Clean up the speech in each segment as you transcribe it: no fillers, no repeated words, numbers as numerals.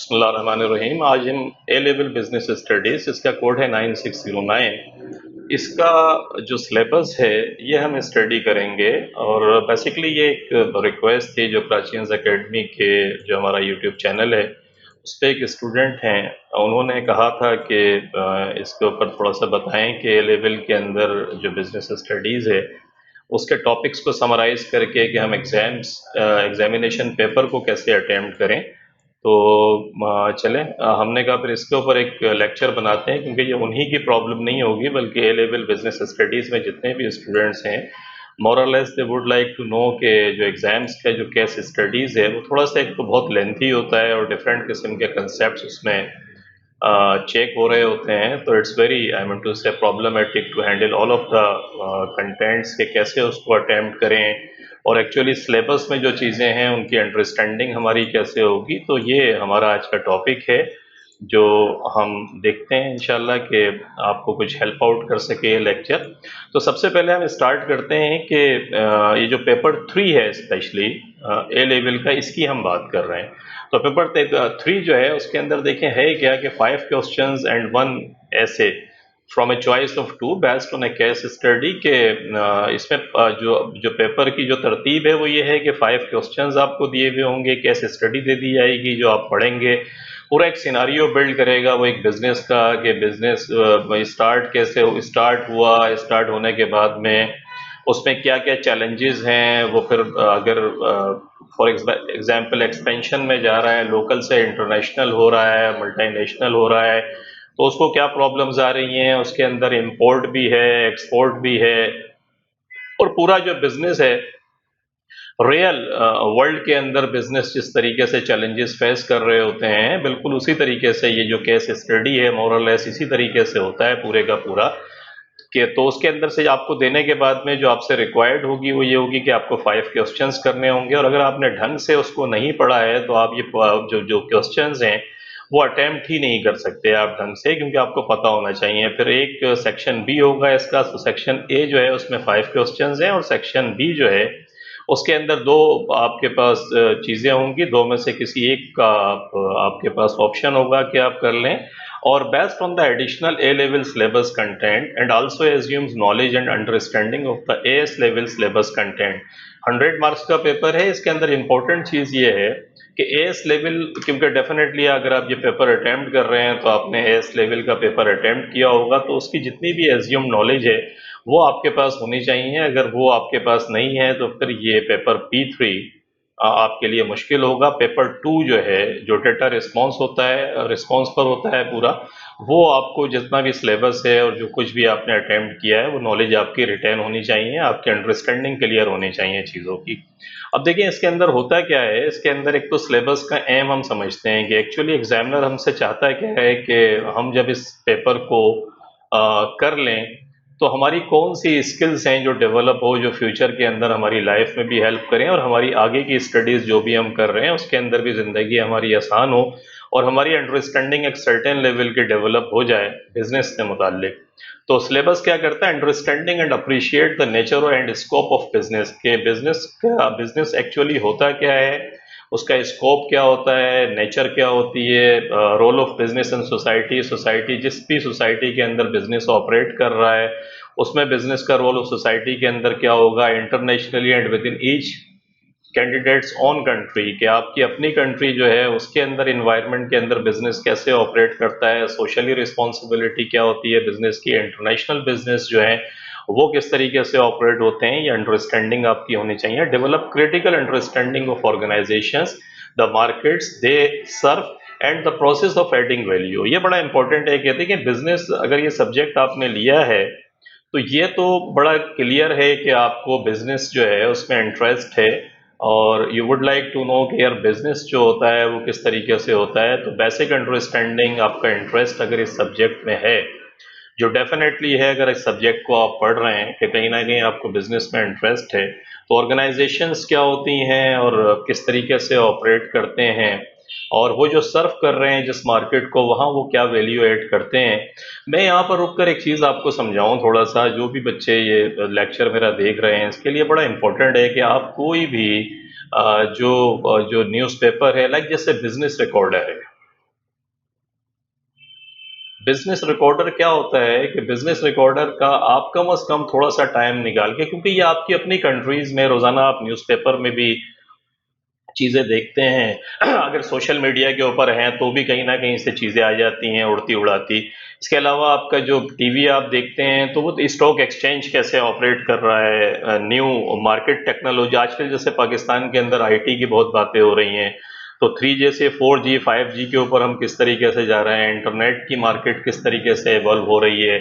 बिस्मिल्लाहिर्रहमानिर्रहीम। आज हम ए लेवल बिजनेस स्टडीज़, इसका कोड है 9609। इसका जो सिलेबस है ये हम स्टडी करेंगे। और बेसिकली ये एक रिक्वेस्ट थी जो प्राचीन एकेडमी के जो हमारा यूट्यूब चैनल है उस पर एक स्टूडेंट हैं, उन्होंने कहा था कि इसके ऊपर थोड़ा सा बताएं कि ए लेवल के अंदर जो बिजनेस स्टडीज़ है उसके टॉपिक्स को समराइज़ करके कि हम एग्जामिनेशन पेपर को कैसे अटेम्प्ट करें। तो चलें, हमने कहा फिर इसके ऊपर एक लेक्चर बनाते हैं, क्योंकि ये उन्हीं की प्रॉब्लम नहीं होगी बल्कि ए लेवल बिजनेस स्टडीज़ में जितने भी स्टूडेंट्स हैं मोर और less they would like to know कि जो एग्ज़ाम्स का जो केस स्टडीज़ है वो थोड़ा सा एक तो बहुत लेंथी होता है और डिफरेंट किस्म के कंसेप्ट उसमें चेक हो रहे होते हैं। तो it's very I mean to say problematic to handle all of the contents के कैसे उसको अटेम्प्ट करें और एक्चुअली सिलेबस में जो चीज़ें हैं उनकी अंडरस्टैंडिंग हमारी कैसे होगी। तो ये हमारा आज का टॉपिक है जो हम देखते हैं इंशाल्लाह कि आपको कुछ हेल्प आउट कर सके ये लेक्चर। तो सबसे पहले हम स्टार्ट करते हैं कि ये जो पेपर 3 है स्पेशली ए लेवल का, इसकी हम बात कर रहे हैं। तो पेपर 3 जो है उसके अंदर देखें है क्या कि 5 क्वेश्चंस एंड 1 ऐसे from a choice of 2 based on A case study के। इसमें जो जो पेपर की जो तरतीब है वो ये है कि 5 क्वेश्चंस आपको दिए हुए होंगे, केस स्टडी दे दी जाएगी जो आप पढ़ेंगे, पूरा एक सिनारियो बिल्ड करेगा वो एक बिजनेस का कि बिजनेस स्टार्ट कैसे स्टार्ट हुआ, स्टार्ट होने के बाद में उसमें क्या क्या चैलेंजेस हैं, वो फिर अगर फॉर एग्जांपल एक्सपेंशन में जा रहा है, लोकल से इंटरनेशनल हो रहा है, मल्टीनेशनल हो रहा है, तो उसको क्या प्रॉब्लम्स आ रही हैं, उसके अंदर इंपोर्ट भी है, एक्सपोर्ट भी है, और पूरा जो बिजनेस है रियल वर्ल्ड के अंदर बिजनेस जिस तरीके से चैलेंजेस फेस कर रहे होते हैं बिल्कुल उसी तरीके से ये जो केस स्टडी है मोर और लेस इसी तरीके से होता है पूरे का पूरा। कि तो उसके अंदर से आपको देने के बाद में जो आपसे रिक्वायर्ड होगी वो ये होगी कि आपको 5 क्वेश्चंस करने होंगे, और अगर आपने ढंग से उसको नहीं पढ़ा है तो आप ये जो जो क्वेश्चंस हैं वो अटेम्प्ट ही नहीं कर सकते आप ढंग से, क्योंकि आपको पता होना चाहिए। फिर एक सेक्शन बी होगा इसका, तो सेक्शन ए जो है उसमें 5 क्वेश्चंस हैं और सेक्शन बी जो है उसके अंदर दो आपके पास चीज़ें होंगी, दो में से किसी एक का आपके पास ऑप्शन होगा कि आप कर लें। और based on the additional A level syllabus content and also assumes knowledge and understanding of the as level syllabus content. 100 marks का पेपर है। इसके अंदर इंपॉर्टेंट चीज़ ये है कि एएस लेवल, क्योंकि डेफिनेटली अगर आप ये पेपर अटैम्प्ट कर रहे हैं तो आपने एएस लेवल का पेपर अटैम्प्ट किया होगा, तो उसकी जितनी भी एज्यूम नॉलेज है वो आपके पास होनी चाहिए। अगर वो आपके पास नहीं है तो फिर ये पेपर P3 आपके लिए मुश्किल होगा। पेपर 2 जो है जो डेटा रिस्पॉन्स होता है, रिस्पॉन्स पर होता है पूरा, वो आपको जितना भी सिलेबस है और जो कुछ भी आपने अटेम्प्ट किया है वो नॉलेज आपकी रिटेन होनी चाहिए, आपकी अंडरस्टैंडिंग क्लियर होनी चाहिए चीज़ों की। अब देखिए इसके अंदर होता क्या है, इसके अंदर एक तो सिलेबस का एम हम समझते हैं कि एक्चुअली एग्जामिनर हमसे चाहता क्या है कि हम जब इस पेपर को कर लें तो हमारी कौन सी स्किल्स हैं जो डेवलप हो, जो फ्यूचर के अंदर हमारी लाइफ में भी हेल्प करें और हमारी आगे की स्टडीज़ जो भी हम कर रहे हैं उसके अंदर भी ज़िंदगी हमारी आसान हो और हमारी अंडरस्टैंडिंग एक सर्टेन लेवल की डेवलप हो जाए बिजनेस से मुताल्लिक। तो सिलेबस क्या करता है, understanding and appreciate the nature and scope of business के बिजनेस एक्चुअली होता क्या है, उसका स्कोप क्या होता है, नेचर क्या होती है, role of business in society, society जिस भी सोसाइटी के अंदर बिजनेस ऑपरेट कर रहा है उसमें बिजनेस का रोल उस सोसाइटी के अंदर क्या होगा, internationally and with in each candidates on country कि आपकी अपनी कंट्री जो है उसके अंदर इन्वायरमेंट के अंदर बिजनेस कैसे ऑपरेट करता है, सोशली रिस्पॉन्सिबिलिटी क्या होती है बिजनेस की, इंटरनेशनल बिजनेस जो है वो किस तरीके से ऑपरेट होते हैं, ये अंडरस्टैंडिंग आपकी होनी चाहिए। Develop critical understanding of organisations, the markets they serve and the process of adding value. ये बड़ा इंपॉर्टेंट है। कहते हैं कि बिजनेस अगर ये सब्जेक्ट आपने लिया है तो ये तो बड़ा क्लियर है कि आपको बिजनेस जो है उसमें इंटरेस्ट है और you would like to know कि यार बिजनेस जो होता है वो किस तरीके से होता है। तो बेसिक अंडरस्टैंडिंग, आपका इंटरेस्ट अगर इस सब्जेक्ट में है, जो डेफिनेटली है, अगर इस सब्जेक्ट को आप पढ़ रहे हैं कि कहीं ना कहीं आपको बिजनेस में इंटरेस्ट है, तो ऑर्गेनाइजेशंस क्या होती हैं और किस तरीके से ऑपरेट करते हैं और वो जो सर्व कर रहे हैं जिस मार्केट को वहाँ वो क्या वैल्यू ऐड करते हैं। मैं यहाँ पर रुककर एक चीज़ आपको समझाऊँ थोड़ा सा, जो भी बच्चे ये लेक्चर मेरा देख रहे हैं इसके लिए बड़ा इम्पोर्टेंट है कि आप कोई भी जो न्यूज़पेपर है, लाइक जैसे बिजनेस रिकॉर्डर है, बिजनेस रिकॉर्डर क्या होता है कि बिजनेस रिकॉर्डर का आप कम से कम थोड़ा सा टाइम निकाल के, क्योंकि ये आपकी अपनी कंट्रीज में रोजाना आप न्यूज़पेपर में भी चीज़ें देखते हैं अगर सोशल मीडिया के ऊपर हैं तो भी कहीं ना कहीं से चीज़ें आ जाती हैं उड़ती उड़ाती। इसके अलावा आपका जो टीवी आप देखते हैं तो वो स्टॉक एक्सचेंज कैसे ऑपरेट कर रहा है, न्यू मार्केट टेक्नोलॉजी आजकल जैसे पाकिस्तान के अंदर आईटी की बहुत बातें हो रही हैं, तो 3G से 4G 5G के ऊपर हम किस तरीके से जा रहे हैं, इंटरनेट की मार्केट किस तरीके से इवॉल्व हो रही है,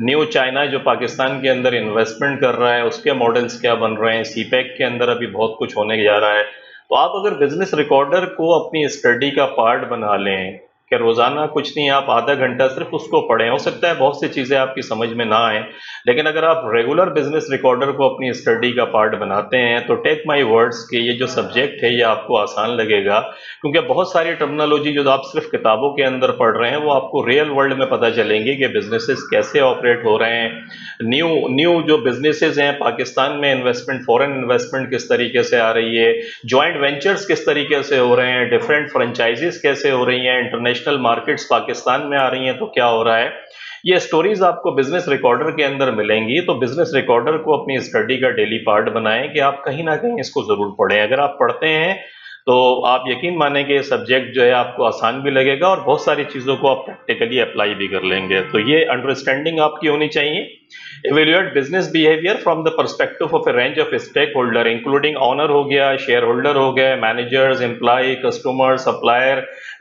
न्यू चाइना जो पाकिस्तान के अंदर इन्वेस्टमेंट कर रहा है उसके मॉडल्स क्या बन रहे हैं, सीपैक के अंदर अभी बहुत कुछ होने जा रहा है। तो आप अगर बिजनेस रिकॉर्डर को अपनी स्टडी का पार्ट बना लें कि रोजाना कुछ नहीं आप आधा घंटा सिर्फ उसको पढ़ें, हो सकता है बहुत सी चीजें आपकी समझ में ना आए, लेकिन अगर आप रेगुलर बिजनेस रिकॉर्डर को अपनी स्टडी का पार्ट बनाते हैं तो टेक माय वर्ड्स कि ये जो सब्जेक्ट है ये आपको आसान लगेगा, क्योंकि बहुत सारी टर्मिनोलॉजी जो आप सिर्फ किताबों के अंदर पढ़ रहे हैं वो आपको रियल वर्ल्ड में पता चलेंगी कि बिजनेसेस कैसे ऑपरेट हो रहे हैं, न्यू न्यू जो बिजनेसेस हैं पाकिस्तान में इन्वेस्टमेंट, फॉरेन इन्वेस्टमेंट किस तरीके से आ रही है, जॉइंट वेंचर्स किस तरीके से हो रहे हैं, डिफरेंट फ्रेंचाइजीज कैसे हो रही हैं, इंटरनेशनल मार्केट्स पाकिस्तान में आ रही हैं तो क्या हो रहा है, ये स्टोरीज आपको बिजनेस रिकॉर्डर के अंदर मिलेंगी। तो बिजनेस रिकॉर्डर को अपनी स्टडी का डेली पार्ट बनाएं कि आप कहीं ना कहीं इसको जरूर पढ़ें। अगर आप पढ़ते हैं तो आप यकीन माने कि सब्जेक्ट जो है आपको आसान भी लगेगा और बहुत सारी चीज़ों को आप प्रैक्टिकली अप्लाई भी कर लेंगे। तो ये अंडरस्टैंडिंग आपकी होनी चाहिए। Evaluate business behavior from the perspective of a range of stakeholder, including owner हो गया, shareholder हो गया, managers, employee, customer, supplier,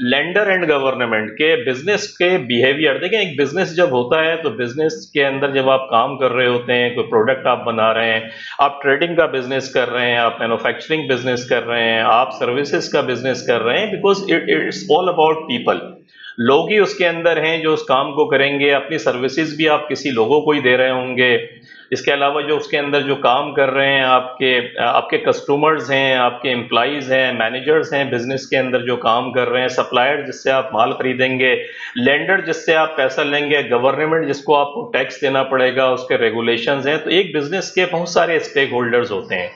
lender and government के business के behavior। देखें एक business जब होता है तो business के अंदर जब आप काम कर रहे होते हैं, कोई product आप बना रहे हैं, आप trading का business कर रहे हैं, आप manufacturing business कर रहे हैं, आप services का business कर रहे हैं, because it's all about people। लोग ही उसके अंदर हैं जो उस काम को करेंगे, अपनी सर्विसेज भी आप किसी लोगों को ही दे रहे होंगे। इसके अलावा जो उसके अंदर जो काम कर रहे हैं आपके आपके कस्टमर्स हैं, आपके एम्प्लॉइज हैं, मैनेजर्स हैं बिजनेस के अंदर जो काम कर रहे हैं, सप्लायर जिससे आप माल खरीदेंगे, लेंडर जिससे आप पैसा लेंगे, गवर्नमेंट जिसको आपको टैक्स देना पड़ेगा, उसके रेगुलेशंस हैं। तो एक बिजनेस के बहुत सारे स्टेक होल्डर्स होते हैं।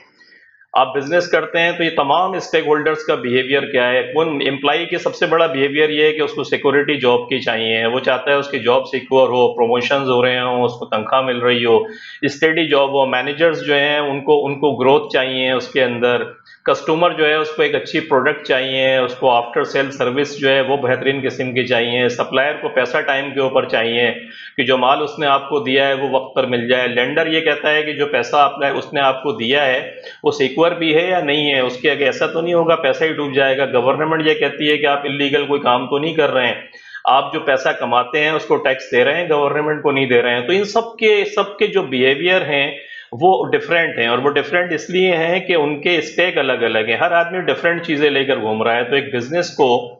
आप बिजनेस करते हैं तो ये तमाम स्टेक होल्डर्स का बिहेवियर क्या है। कौन एम्प्लॉई के सबसे बड़ा बिहेवियर ये है कि उसको सिक्योरिटी जॉब की चाहिए, वो चाहता है उसकी जॉब सिक्योर हो, प्रमोशंस हो रहे हो, उसको तनख्वाह मिल रही हो, स्टेडी जॉब हो। मैनेजर्स जो हैं उनको उनको ग्रोथ चाहिए उसके अंदर। कस्टमर जो है उसको एक अच्छी प्रोडक्ट चाहिए, उसको आफ्टर सेल सर्विस जो है वो बेहतरीन किस्म की चाहिए। सप्लायर को पैसा टाइम के ऊपर चाहिए कि जो माल उसने आपको दिया है वो वक्त पर मिल जाए। लेंडर ये कहता है कि जो पैसा आपने उसने आपको दिया है वो सिक्योर भी है या नहीं है, उसके आगे ऐसा तो नहीं होगा पैसा ही डूब जाएगा। गवर्नमेंट ये कहती है कि आप इलीगल कोई काम तो नहीं कर रहे हैं, आप जो पैसा कमाते हैं उसको टैक्स दे रहे हैं, गवर्नमेंट को नहीं दे रहे हैं। तो इन सबके जो बिहेवियर हैं वो डिफरेंट हैं, और वो डिफरेंट इसलिए हैं कि उनके स्टेक अलग अलग हैं, हर आदमी डिफरेंट चीजें लेकर घूम रहा है। तो एक बिजनेस को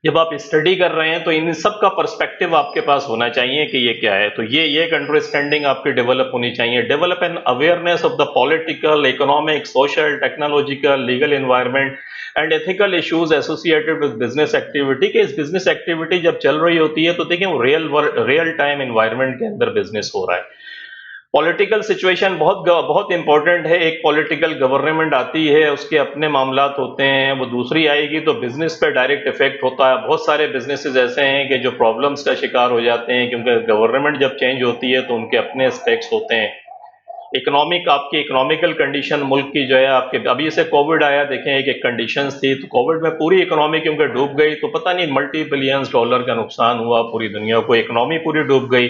जब आप स्टडी कर रहे हैं तो इन सब का पर्सपेक्टिव आपके पास होना चाहिए कि ये क्या है। तो ये एक अंडरस्टैंडिंग आपकी डेवलप होनी चाहिए। Develop an awareness of the political, economic, social, technological, legal environment and ethical issues associated with business activity. कि इस बिजनेस एक्टिविटी जब चल रही होती है तो देखिए वो रियल टाइम एनवायरनमेंट के अंदर बिजनेस हो रहा है। पॉलिटिकल सिचुएशन बहुत बहुत इंपॉर्टेंट है। एक पॉलिटिकल गवर्नमेंट आती है, उसके अपने मामलात होते हैं, वो दूसरी आएगी तो बिजनेस पे डायरेक्ट इफेक्ट होता है। बहुत सारे बिजनेसेस ऐसे हैं कि जो प्रॉब्लम्स का शिकार हो जाते हैं, क्योंकि गवर्नमेंट जब चेंज होती है तो उनके अपने स्टेक्स होते हैं। इकोनॉमिक आपकी इकोनॉमिकल कंडीशन मुल्क की जो है आपके, अभी से कोविड आया, देखें एक कंडीशंस थी, तो कोविड में पूरी इकोनॉमी क्योंकि डूब गई, तो पता नहीं मल्टी बिलियंस डॉलर का नुकसान हुआ पूरी दुनिया को, इकोनॉमी पूरी डूब गई।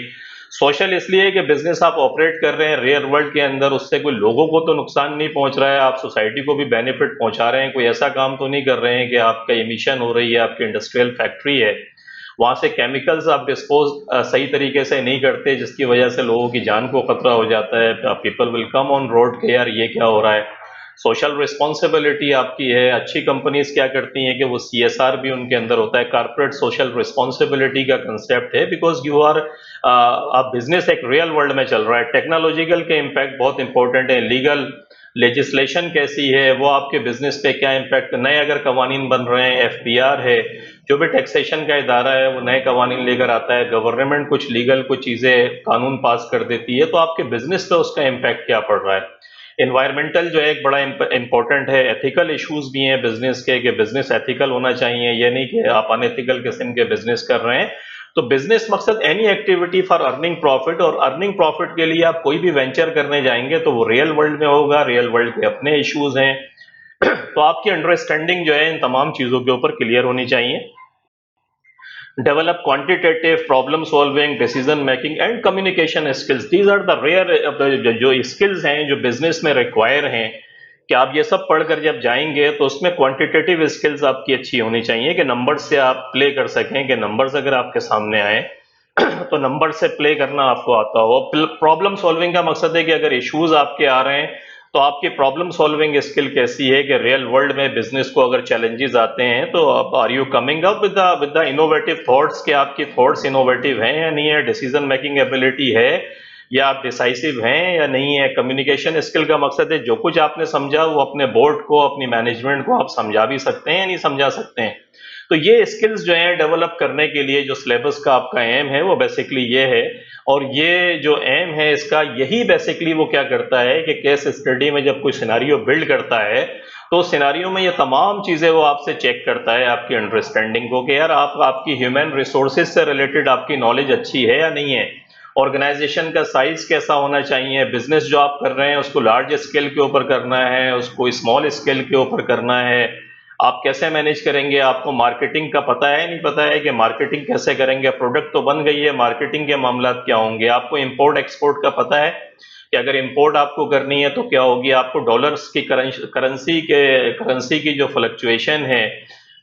सोशल इसलिए कि बिजनेस आप ऑपरेट कर रहे हैं रियल वर्ल्ड के अंदर, उससे कोई लोगों को तो नुकसान नहीं पहुंच रहा है, आप सोसाइटी को भी बेनिफिट पहुंचा रहे हैं। कोई ऐसा काम तो नहीं कर रहे हैं कि आपका एमिशन हो रही है, आपकी इंडस्ट्रियल फैक्ट्री है वहां से केमिकल्स आप डिस्पोज सही तरीके से नहीं करते, जिसकी वजह से लोगों की जान को खतरा हो जाता है। People will come on road के यार ये क्या हो रहा है। सोशल रिस्पॉन्सिबिलिटी आपकी है। अच्छी कंपनीज क्या करती हैं कि वो CSR भी उनके अंदर होता है, कारपोरेट सोशल रिस्पॉन्सिबिलिटी का कंसेप्ट है, बिकॉज यू आर आप बिजनेस एक रियल वर्ल्ड में चल रहा है। टेक्नोलॉजिकल के इम्पैक्ट बहुत इंपॉर्टेंट है। लीगल लेजिस्लेशन कैसी है, वो आपके बिजनेस पे क्या इम्पैक्ट, नए अगर कवानीन बन रहे हैं, FBR है, जो भी टैक्सेशन का इदारा है वो नए कवानीन लेकर आता है, गवर्नमेंट कुछ लीगल कुछ चीज़ें कानून पास कर देती है, तो आपके बिजनेस पे उसका इम्पैक्ट क्या पड़ रहा है। इन्वायरमेंटल जो है एक बड़ा इंपॉर्टेंट है। एथिकल इश्यूज भी हैं बिजनेस के, कि बिजनेस एथिकल होना चाहिए, ये नहीं कि आप अनएथिकल किस्म के बिजनेस कर रहे हैं। तो बिजनेस मकसद any activity for earning profit, और अर्निंग प्रॉफिट के लिए आप कोई भी वेंचर करने जाएंगे तो वो रियल वर्ल्ड में होगा, रियल वर्ल्ड के अपने इश्यूज हैं। तो आपकी अंडरस्टैंडिंग जो है इन तमाम चीजों के ऊपर क्लियर होनी चाहिए। Develop quantitative problem solving, decision making and communication skills. These are the rare जो स्किल्स हैं जो बिजनेस में रिक्वायर हैं, कि आप ये सब पढ़कर जब जाएंगे तो उसमें क्वांटिटेटिव स्किल्स आपकी अच्छी होनी चाहिए, कि नंबर्स से आप प्ले कर सकें, कि नंबर्स अगर आपके सामने आए तो नंबर से प्ले करना आपको आता हो। प्रॉब्लम सॉल्विंग का मकसद है कि अगर इश्यूज आपके आ रहे हैं तो आपकी प्रॉब्लम सॉल्विंग स्किल कैसी है, कि रियल वर्ल्ड में बिजनेस को अगर चैलेंजेस आते हैं तो are you coming up with the innovative thoughts, कि आपकी थॉट्स इनोवेटिव हैं या नहीं है, डिसीजन मेकिंग एबिलिटी है या आप डिसाइसिव हैं या नहीं है। कम्युनिकेशन स्किल का मकसद है जो कुछ आपने समझा वो अपने बोर्ड को, अपनी मैनेजमेंट को आप समझा भी सकते हैं या नहीं समझा सकते हैं। तो ये स्किल्स जो हैं डेवलप करने के लिए जो सिलेबस का आपका एम है वो बेसिकली ये है। और ये जो एम है इसका यही बेसिकली वो क्या करता है कि केस स्टडी में जब कोई सिनारियो बिल्ड करता है तो सिनारियो में ये तमाम चीजें वो आपसे चेक करता है, आपकी अंडरस्टैंडिंग को, कि यार आपकी ह्यूमन रिसोर्सेज से रिलेटेड आपकी नॉलेज अच्छी है या नहीं है, ऑर्गेनाइजेशन का साइज कैसा होना चाहिए, बिजनेस जो आप कर रहे हैं उसको लार्ज स्केल के ऊपर करना है, उसको स्मॉल स्केल के ऊपर करना है, आप कैसे मैनेज करेंगे, आपको मार्केटिंग का पता है नहीं पता है कि मार्केटिंग कैसे करेंगे, प्रोडक्ट तो बन गई है, मार्केटिंग के मामला क्या होंगे, आपको इंपोर्ट एक्सपोर्ट का पता है कि अगर इंपोर्ट आपको करनी है तो क्या होगी, आपको डॉलर्स की करेंसी की जो फ्लक्चुएशन है,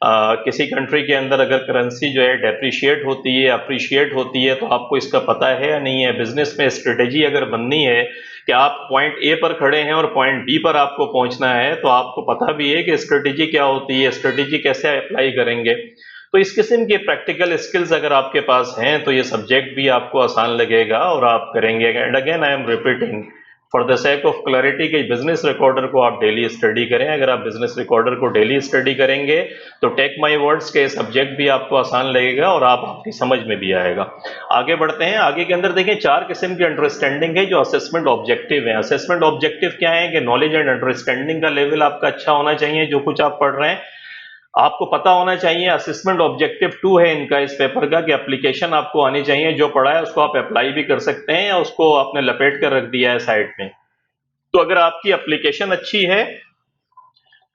किसी कंट्री के अंदर अगर करेंसी जो है डेप्रिशिएट होती है, अप्रिशिएट होती है, तो आपको इसका पता है या नहीं है। बिजनेस में स्ट्रेटेजी अगर बननी है कि आप पॉइंट ए पर खड़े हैं और पॉइंट बी पर आपको पहुंचना है, तो आपको पता भी है कि स्ट्रेटेजी क्या होती है, स्ट्रेटेजी कैसे अप्लाई करेंगे। तो इस किस्म के प्रैक्टिकल स्किल्स अगर आपके पास हैं तो ये सब्जेक्ट भी आपको आसान लगेगा और आप करेंगे। And again I am repeating for the sake of clarity कि बिजनेस रिकॉर्डर को आप डेली स्टडी करें। अगर आप बिजनेस रिकॉर्डर को डेली स्टडी करेंगे तो टेक माई वर्ड्स के सब्जेक्ट भी आपको आसान लगेगा और आपकी समझ में भी आएगा। आगे बढ़ते हैं। आगे के अंदर देखें 4 किस्म की अंडरस्टैंडिंग है जो असेसमेंट ऑब्जेक्टिव है। असेसमेंट ऑब्जेक्टिव क्या है कि नॉलेज एंड अंडरस्टैंडिंग का लेवल आपका अच्छा होना चाहिए। जो कुछ आप पढ़ रहे हैं आपको पता होना चाहिए। असेसमेंट ऑब्जेक्टिव 2 है इनका इस पेपर का, कि एप्लीकेशन आपको आनी चाहिए, जो पढ़ा है उसको आप अप्लाई भी कर सकते हैं या उसको आपने लपेट कर रख दिया है साइड में। तो अगर आपकी एप्लीकेशन अच्छी है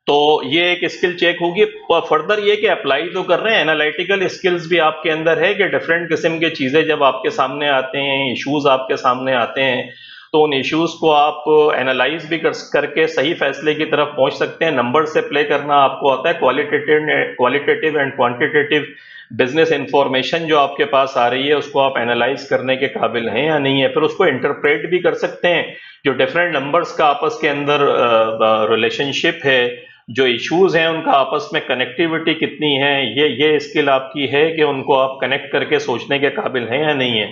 तो ये एक स्किल चेक होगी। फर्दर ये कि अप्लाई तो कर रहे हैं, एनालिटिकल स्किल्स भी आपके अंदर है कि डिफरेंट किस्म की चीजें जब आपके सामने आते हैं, इश्यूज आपके सामने आते हैं, तो उन इश्यूज को आप एनालाइज भी करके सही फैसले की तरफ पहुंच सकते हैं। नंबर से प्ले करना आपको आता है। Qualitative and quantitative business information जो आपके पास आ रही है उसको आप एनालाइज करने के काबिल हैं या नहीं है, फिर उसको इंटरप्रेट भी कर सकते हैं। जो डिफरेंट नंबर्स का आपस के अंदर रिलेशनशिप है, जो इश्यूज हैं उनका आपस में कनेक्टिविटी कितनी है, ये स्किल आपकी है कि उनको आप कनेक्ट करके सोचने के काबिल हैं या नहीं है।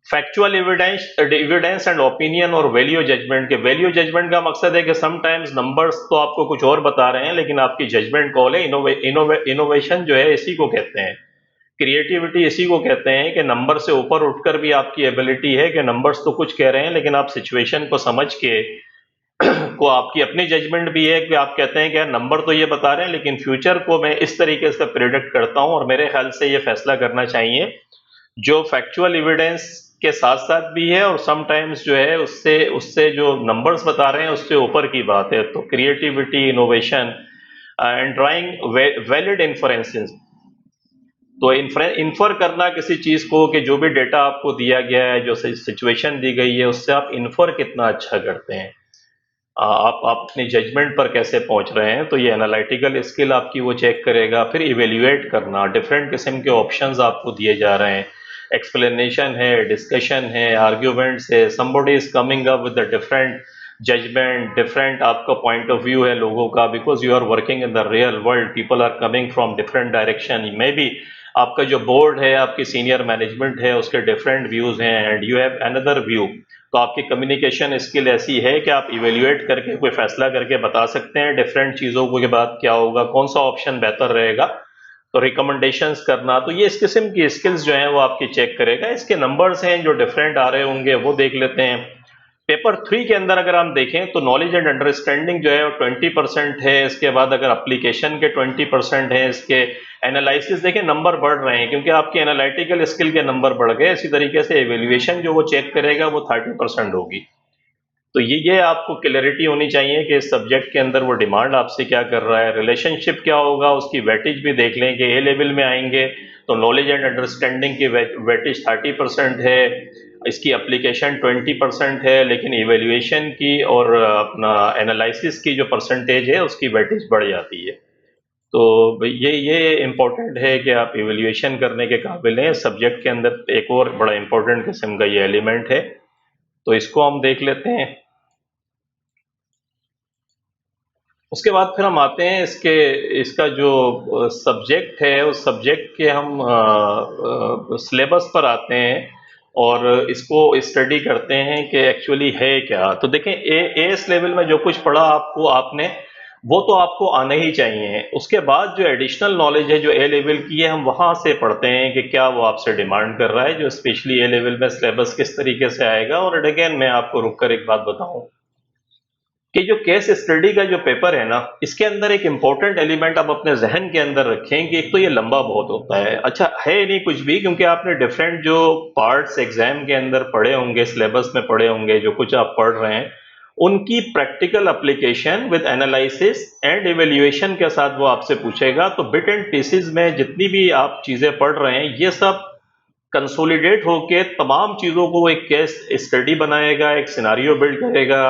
फैक्चुअल एविडेंस एंड ओपिनियन और वैल्यू जजमेंट के। वैल्यू जजमेंट का मकसद है कि समटाइम्स नंबर्स तो आपको कुछ और बता रहे हैं लेकिन आपकी जजमेंट कॉल है। इनोवेशन जो है इसी को कहते हैं, क्रिएटिविटी इसी को कहते हैं कि नंबर से ऊपर उठकर भी आपकी एबिलिटी है कि नंबर्स तो कुछ कह रहे हैं लेकिन आप सिचुएशन को समझ के को आपकी अपनी जजमेंट भी है कि आप कहते हैं कि यार नंबर तो ये बता रहे हैं लेकिन फ्यूचर को मैं इस तरीके से प्रिडिक्ट करता हूं और मेरे ख्याल से ये फैसला करना चाहिए, जो फैक्चुअल एविडेंस के साथ साथ भी है और समटाइम्स जो है उससे उससे जो नंबर्स बता रहे हैं उससे ऊपर की बात है। तो creativity, innovation and drawing valid inferences. तो इन्फर करना किसी चीज को कि जो भी डेटा आपको दिया गया है, जो सिचुएशन दी गई है, उससे आप इन्फर कितना अच्छा करते हैं, आप अपनी जजमेंट पर कैसे पहुंच रहे हैं। तो ये एनालिटिकल स्किल आपकी वो चेक करेगा। फिर इवेल्युएट करना, डिफरेंट किस्म के ऑप्शंस आपको दिए जा रहे हैं, एक्सप्लेनेशन है, डिस्कशन है, आर्ग्यूमेंट्स है, somebody is coming up with the different judgement, different आपका पॉइंट ऑफ व्यू है लोगों का, because you are working in the real world, people are coming from different direction. Maybe आपका जो board है, आपकी सीनियर मैनेजमेंट है, उसके डिफरेंट व्यूज हैं and you have another view. तो आपकी कम्युनिकेशन स्किल ऐसी है कि आप इवेल्युएट करके कोई फैसला करके बता सकते हैं डिफरेंट चीज़ों के बाद क्या होगा, कौन सा ऑप्शन बेहतर रहेगा। तो रिकमेंडेशंस करना, तो ये इस किस्म की स्किल्स जो हैं वो आपकी चेक करेगा। इसके नंबर्स हैं जो डिफरेंट आ रहे होंगे वो देख लेते हैं। पेपर 3 के अंदर अगर हम देखें तो नॉलेज एंड अंडरस्टैंडिंग जो है वो 20% है, इसके बाद अगर एप्लीकेशन के 20% है, इसके एनालिसिस देखें नंबर बढ़ रहे हैं क्योंकि आपके एनालिटिकल स्किल के नंबर बढ़ गए। इसी तरीके से एवेल्युएशन जो वो चेक करेगा वो 30% होगी। तो ये आपको क्लैरिटी होनी चाहिए कि इस सब्जेक्ट के अंदर वो डिमांड आपसे क्या कर रहा है, रिलेशनशिप क्या होगा, उसकी वेटेज भी देख लें कि ए लेवल में आएंगे तो नॉलेज एंड अंडरस्टैंडिंग की वेटेज 30% है, इसकी एप्लीकेशन 20% है, लेकिन इवेल्युएशन की और अपना एनालिसिस की जो परसेंटेज है उसकी वेटेज बढ़ जाती है। तो ये इम्पोर्टेंट है कि आप इवेल्युएशन करने के काबिल हैं। सब्जेक्ट के अंदर एक और बड़ा इम्पोर्टेंट किस्म का ये एलिमेंट है, तो इसको हम देख लेते हैं। उसके बाद फिर हम आते हैं इसका जो सब्जेक्ट है उस सब्जेक्ट के हम सिलेबस पर आते हैं और इसको स्टडी करते हैं कि एक्चुअली है क्या। तो देखें एस लेवल में जो कुछ पढ़ा आपने वो तो आपको आना ही चाहिए। उसके बाद जो एडिशनल नॉलेज है जो ए लेवल की है हम वहां से पढ़ते हैं कि क्या वो आपसे डिमांड कर रहा है, जो स्पेशली ए लेवल में सिलेबस किस तरीके से आएगा। और अगेन मैं आपको रुककर एक बात बताऊं कि जो केस स्टडी का जो पेपर है ना, इसके अंदर एक इंपॉर्टेंट एलिमेंट आप अपने जहन के अंदर रखें कि एक तो ये लंबा बहुत होता है। अच्छा है नहीं कुछ भी, क्योंकि आपने डिफरेंट जो पार्ट्स एग्जाम के अंदर पढ़े होंगे, सिलेबस में पढ़े होंगे, जो कुछ आप पढ़ रहे हैं उनकी practical application with analysis and evaluation के साथ वो आपसे पूछेगा। तो बिट एंड पीसेस में जितनी भी आप चीजें पढ़ रहे हैं ये सब कंसोलिडेट होके तमाम चीजों को एक केस स्टडी बनाएगा, एक सिनारियो बिल्ड करेगा।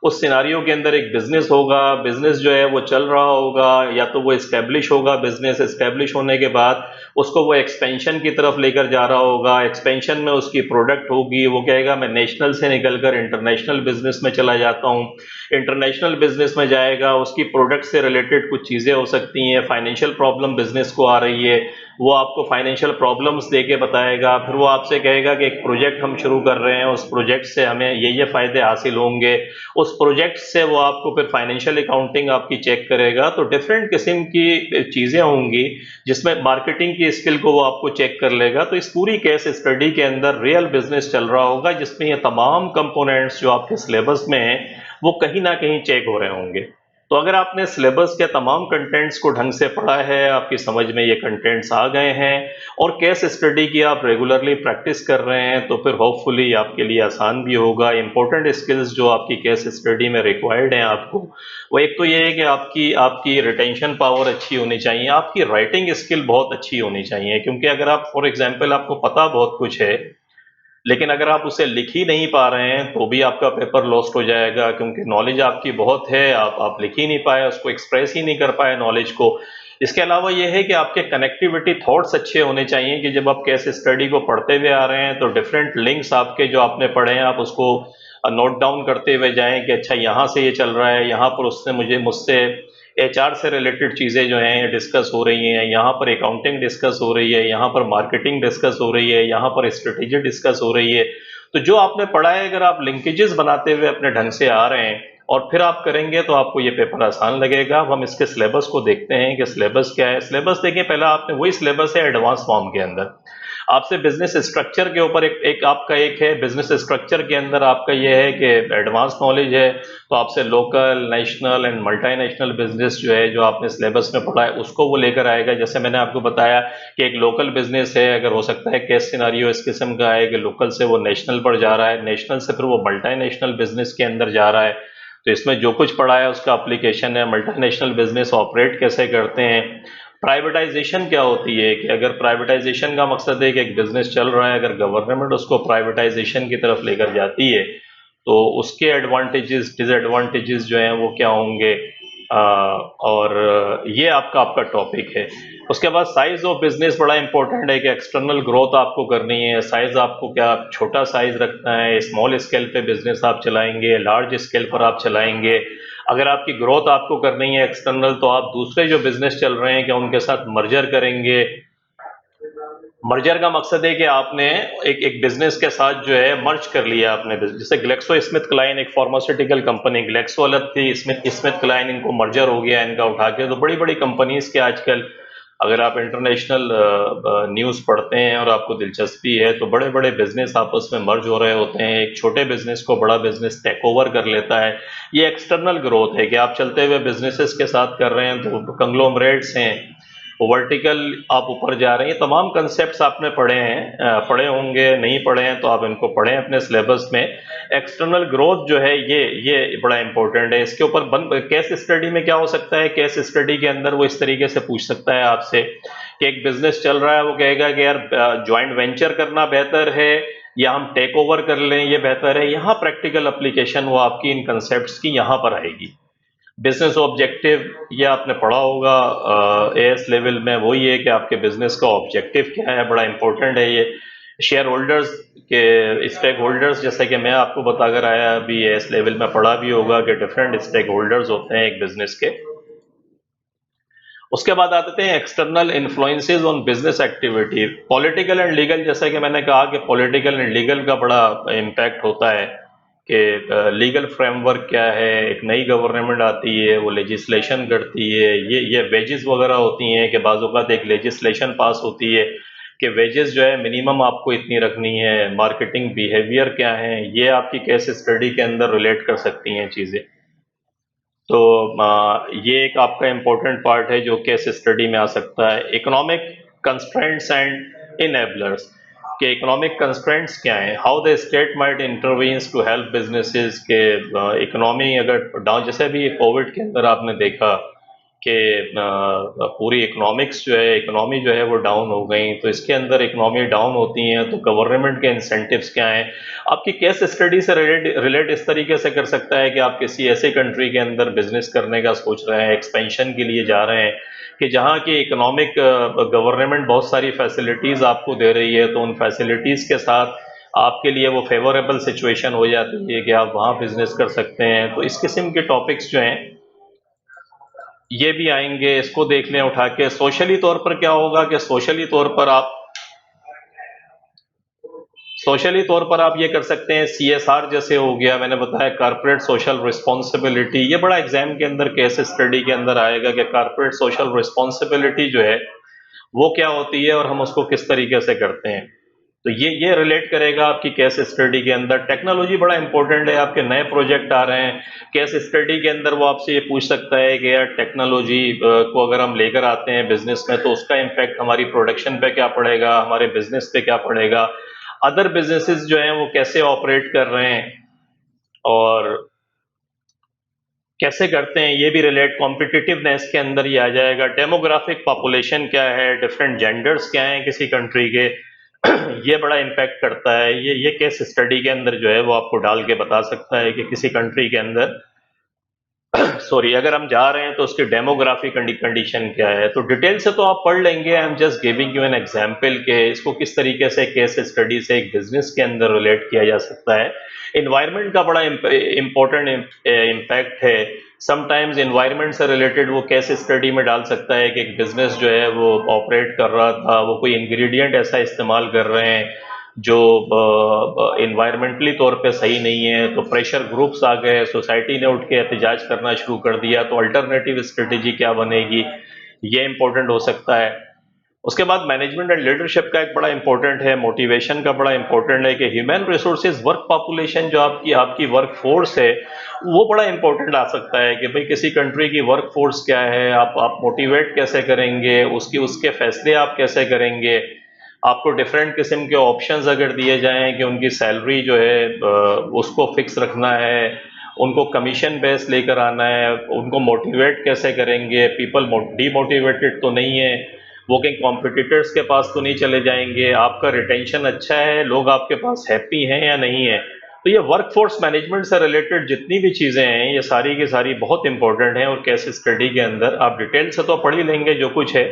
उस सिनारियो के अंदर एक बिजनेस होगा, बिजनेस जो है वो चल रहा होगा या तो वो इस्टेब्लिश होगा, बिजनेस इस्टेब्लिश होने के बाद उसको वो एक्सपेंशन की तरफ लेकर जा रहा होगा, एक्सपेंशन में उसकी प्रोडक्ट होगी, वो कहेगा मैं नेशनल से निकलकर इंटरनेशनल बिजनेस में चला जाता हूँ, इंटरनेशनल बिजनेस में जाएगा, उसकी प्रोडक्ट से रिलेटेड कुछ चीज़ें हो सकती हैं, फाइनेंशियल प्रॉब्लम बिजनेस को आ रही है, वो आपको फाइनेंशियल प्रॉब्लम्स दे के बताएगा। फिर वो आपसे कहेगा कि एक प्रोजेक्ट हम शुरू कर रहे हैं, उस प्रोजेक्ट से हमें ये फ़ायदे हासिल होंगे, उस प्रोजेक्ट से वो आपको फिर फाइनेंशियल अकाउंटिंग आपकी चेक करेगा। तो डिफरेंट किस्म की चीज़ें होंगी जिसमें मार्केटिंग की स्किल को वो आपको चेक कर लेगा। तो इस पूरी केस स्टडी के अंदर रियल बिजनेस चल रहा होगा जिसमें ये तमाम कंपोनेंट्स जो आपके सिलेबस में हैं वो कहीं ना कहीं चेक हो रहे होंगे। तो अगर आपने सिलेबस के तमाम कंटेंट्स को ढंग से पढ़ा है, आपकी समझ में ये कंटेंट्स आ गए हैं और केस स्टडी की आप रेगुलरली प्रैक्टिस कर रहे हैं, तो फिर होपफुली आपके लिए आसान भी होगा। इंपॉर्टेंट स्किल्स जो आपकी केस स्टडी में रिक्वायर्ड हैं आपको, वो एक तो ये है कि आपकी आपकी रिटेंशन पावर अच्छी होनी चाहिए, आपकी राइटिंग स्किल बहुत अच्छी होनी चाहिए। क्योंकि अगर आप फॉर एग्जाम्पल आपको पता बहुत कुछ है लेकिन अगर आप उसे लिख ही नहीं पा रहे हैं तो भी आपका पेपर लॉस्ट हो जाएगा, क्योंकि नॉलेज आपकी बहुत है, आप लिख ही नहीं पाए, उसको एक्सप्रेस ही नहीं कर पाए नॉलेज को। इसके अलावा यह है कि आपके कनेक्टिविटी थॉट्स अच्छे होने चाहिए कि जब आप केस स्टडी को पढ़ते हुए आ रहे हैं तो डिफरेंट लिंक्स आपके जो आपने पढ़े हैं आप उसको नोट डाउन करते हुए जाएं कि अच्छा यहाँ से ये चल रहा है, यहाँ पर उसने मुझसे एचआर से रिलेटेड चीज़ें जो हैं डिस्कस हो रही हैं, यहाँ पर अकाउंटिंग डिस्कस हो रही है, यहाँ पर मार्केटिंग डिस्कस हो रही है, यहाँ पर स्ट्रेटेजी डिस्कस हो रही है। तो जो आपने पढ़ा है अगर आप लिंकेजेस बनाते हुए अपने ढंग से आ रहे हैं और फिर आप करेंगे तो आपको ये पेपर आसान लगेगा। अब हम इसके सिलेबस को देखते हैं कि सिलेबस क्या है। सिलेबस देखिए, पहला आपने वही सिलेबस है एडवांस फॉर्म के अंदर। आपसे बिजनेस स्ट्रक्चर के ऊपर एक आपका एक है, बिजनेस स्ट्रक्चर के अंदर आपका ये है कि एडवांस नॉलेज है, तो आपसे local, national and multinational business जो है जो आपने सिलेबस में पढ़ा है उसको वो लेकर आएगा। जैसे मैंने आपको बताया कि एक लोकल बिजनेस है, अगर हो सकता है केस सिनारियो इस किस्म का है कि लोकल से वो नेशनल पर जा रहा है, नेशनल से फिर वो मल्टीनेशनल बिजनेस के अंदर जा रहा है, तो इसमें जो कुछ पढ़ा है उसका एप्लीकेशन है। मल्टीनेशनल बिजनेस ऑपरेट कैसे करते हैं, प्राइवेटाइजेशन क्या होती है, कि अगर प्राइवेटाइजेशन का मकसद है कि एक बिजनेस चल रहा है, अगर गवर्नमेंट उसको प्राइवेटाइजेशन की तरफ लेकर जाती है तो उसके एडवांटेजेस डिसएडवांटेजेस जो हैं वो क्या होंगे, और ये आपका टॉपिक है। उसके बाद साइज ऑफ बिजनेस बड़ा इंपॉर्टेंट है कि एक्सटर्नल ग्रोथ आपको करनी है, साइज आपको क्या छोटा साइज रखना है, स्मॉल स्केल पे बिजनेस आप चलाएंगे, लार्ज स्केल पर आप चलाएंगे। अगर आपकी ग्रोथ आपको करनी है एक्सटर्नल तो आप दूसरे जो बिजनेस चल रहे हैं क्या उनके साथ मर्जर करेंगे। मर्जर का मकसद है कि आपने एक बिजनेस के साथ जो है मर्ज कर लिया आपने। जैसे ग्लेक्सो स्मिथ क्लाइन एक फार्मास्यूटिकल कंपनी, ग्लेक्सो अलग थी, स्मिथ स्मिथ क्लाइन, इनको मर्जर हो गया इनका उठा के। तो बड़ी बड़ी कंपनीज के आजकल अगर आप इंटरनेशनल न्यूज़ पढ़ते हैं और आपको दिलचस्पी है तो बड़े बड़े बिजनेस आपस में मर्ज हो रहे होते हैं, एक छोटे बिजनेस को बड़ा बिजनेस टेक ओवर कर लेता है। ये एक्सटर्नल ग्रोथ है कि आप चलते हुए बिजनेसेस के साथ कर रहे हैं, तो कंग्लोमरेट्स हैं, वर्टिकल आप ऊपर जा रहे हैं। तमाम कंसेप्ट्स आपने पढ़े हैं, पढ़े होंगे, नहीं पढ़े हैं तो आप इनको पढ़ें अपने सिलेबस में। एक्सटर्नल ग्रोथ जो है ये बड़ा इंपॉर्टेंट है। इसके ऊपर केस स्टडी में क्या हो सकता है, केस स्टडी के अंदर वो इस तरीके से पूछ सकता है आपसे कि एक बिजनेस चल रहा है, वो कहेगा कि यार ज्वाइंट वेंचर करना बेहतर है या हम टेक ओवर कर लें, ये बेहतर है। यहाँ प्रैक्टिकल एप्लीकेशन वो आपकी इन कंसेप्ट्स की यहाँ पर आएगी। बिजनेस ऑब्जेक्टिव ये आपने पढ़ा होगा एएस लेवल में, वही है कि आपके बिजनेस का ऑब्जेक्टिव क्या है, बड़ा इंपॉर्टेंट है ये। शेयर होल्डर्स के स्टेक होल्डर्स, जैसे कि मैं आपको बताकर आया अभी, एएस लेवल में पढ़ा भी होगा कि डिफरेंट स्टेक होल्डर्स होते हैं एक बिजनेस के। उसके बाद आते हैं external influences on business activity. Political and legal, जैसा कि मैंने कहा कि पॉलिटिकल एंड लीगल का बड़ा इम्पैक्ट होता है कि लीगल फ्रेमवर्क क्या है। एक नई गवर्नमेंट आती है, वो लेजिस्लेशन करती है, ये वेजेस वगैरह होती हैं कि बाज़ औक़ात एक लेजिस्लेशन पास होती है कि वेजेस जो है मिनिमम आपको इतनी रखनी है। मार्केटिंग बिहेवियर क्या है, ये आपकी केस स्टडी के अंदर रिलेट कर सकती हैं चीज़ें। तो ये एक आपका इम्पोर्टेंट पार्ट है जो केस स्टडी में आ सकता है। इकोनॉमिक कंस्ट्रेंट्स एंड इनेबलर्स, के इकोनॉमिक कंस्ट्रेंट्स क्या हैं, how the state might intervenes to help businesses के। इकोनॉमी अगर डाउन, जैसे भी कोविड के अंदर आपने देखा कि पूरी इकोनॉमिक्स जो है, इकोनॉमी जो है वो डाउन हो गई, तो इसके अंदर इकोनॉमी डाउन होती हैं तो गवर्नमेंट के इंसेंटिव्स क्या हैं। आपकी केस स्टडी से रिलेट इस तरीके से कर सकता है कि आप किसी ऐसे कंट्री के अंदर बिजनेस करने का सोच रहे हैं, एक्सपेंशन के लिए जा रहे हैं, कि जहाँ की इकोनॉमिक गवर्नमेंट बहुत सारी फैसिलिटीज़ आपको दे रही है, तो उन फैसिलिटीज़ के साथ आपके लिए वो फेवरेबल सिचुएशन हो जाती है कि आप वहाँ बिजनेस कर सकते हैं। तो इस किस्म के टॉपिक्स जो हैं ये भी आएंगे, इसको देख लें उठा के। सोशली तौर पर क्या होगा कि सोशली तौर पर आप ये कर सकते हैं, सीएसआर जैसे हो गया, मैंने बताया कारपोरेट सोशल रिस्पॉन्सिबिलिटी। ये बड़ा एग्जाम के अंदर केस स्टडी के अंदर आएगा कि कारपोरेट सोशल रिस्पॉन्सिबिलिटी जो है वो क्या होती है और हम उसको किस तरीके से करते हैं। तो ये रिलेट करेगा आपकी केस स्टडी के अंदर। टेक्नोलॉजी बड़ा इंपॉर्टेंट है, आपके नए प्रोजेक्ट आ रहे हैं, केस स्टडी के अंदर वो आपसे ये पूछ सकता है कि यार टेक्नोलॉजी को अगर हम लेकर आते हैं बिजनेस में तो उसका इम्पैक्ट हमारी प्रोडक्शन पे क्या पड़ेगा, हमारे बिजनेस पे क्या पड़ेगा, अदर बिजनेसेस जो हैं वो कैसे ऑपरेट कर रहे हैं और कैसे करते हैं, ये भी रिलेट। कॉम्पिटिटिवनेस के अंदर ये आ जाएगा। डेमोग्राफिक पॉपुलेशन क्या है, डिफरेंट जेंडर्स क्या हैं किसी कंट्री के, ये बड़ा इम्पैक्ट करता है। ये केस स्टडी के अंदर जो है वो आपको डाल के बता सकता है कि किसी कंट्री के अंदर सॉरी अगर हम जा रहे हैं तो उसकी डेमोग्राफी कंडीशन क्या है। तो डिटेल से तो आप पढ़ लेंगे, I am just giving you an example के इसको किस तरीके से केस स्टडी से एक बिजनेस के अंदर रिलेट किया जा सकता है। इन्वायरमेंट का बड़ा इंपॉर्टेंट इम्पैक्ट है। समटाइम्स इन्वायरमेंट से रिलेटेड वो केस स्टडी में डाल सकता है कि एक बिजनेस जो है वो ऑपरेट कर रहा था, वो कोई इंग्रेडिएंट ऐसा इस्तेमाल कर रहे हैं जो इन्वायरमेंटली तौर पे सही नहीं है, तो प्रेशर ग्रुप्स आ गए, सोसाइटी ने उठ के एहतजाज करना शुरू कर दिया, तो अल्टरनेटिव स्ट्रेटेजी क्या बनेगी, ये इंपॉर्टेंट हो सकता है। उसके बाद मैनेजमेंट एंड लीडरशिप का एक बड़ा इंपॉर्टेंट है, मोटिवेशन का बड़ा इंपॉर्टेंट है कि ह्यूमन रिसोर्सेज वर्क पॉपुलेशन जो आपकी वर्क फोर्स है वो बड़ा इंपॉर्टेंट आ सकता है कि भाई किसी कंट्री की वर्क फोर्स क्या है, आप मोटिवेट कैसे करेंगे, उसके फैसले आप कैसे करेंगे। आपको डिफरेंट किस्म के ऑप्शंस अगर दिए जाएं कि उनकी सैलरी जो है उसको फिक्स रखना है, उनको कमीशन बेस लेकर आना है, उनको मोटिवेट कैसे करेंगे, पीपल डीमोटिवेटेड तो नहीं है, वो कहीं कॉम्पिटिटर्स के पास तो नहीं चले जाएंगे, आपका रिटेंशन अच्छा है, लोग आपके पास हैप्पी हैं या नहीं है। तो ये वर्कफोर्स मैनेजमेंट से रिलेटेड जितनी भी चीज़ें हैं ये सारी की सारी बहुत इंपॉर्टेंट हैं और केस स्टडी के अंदर आप डिटेल से तो पढ़ ही लेंगे जो कुछ है,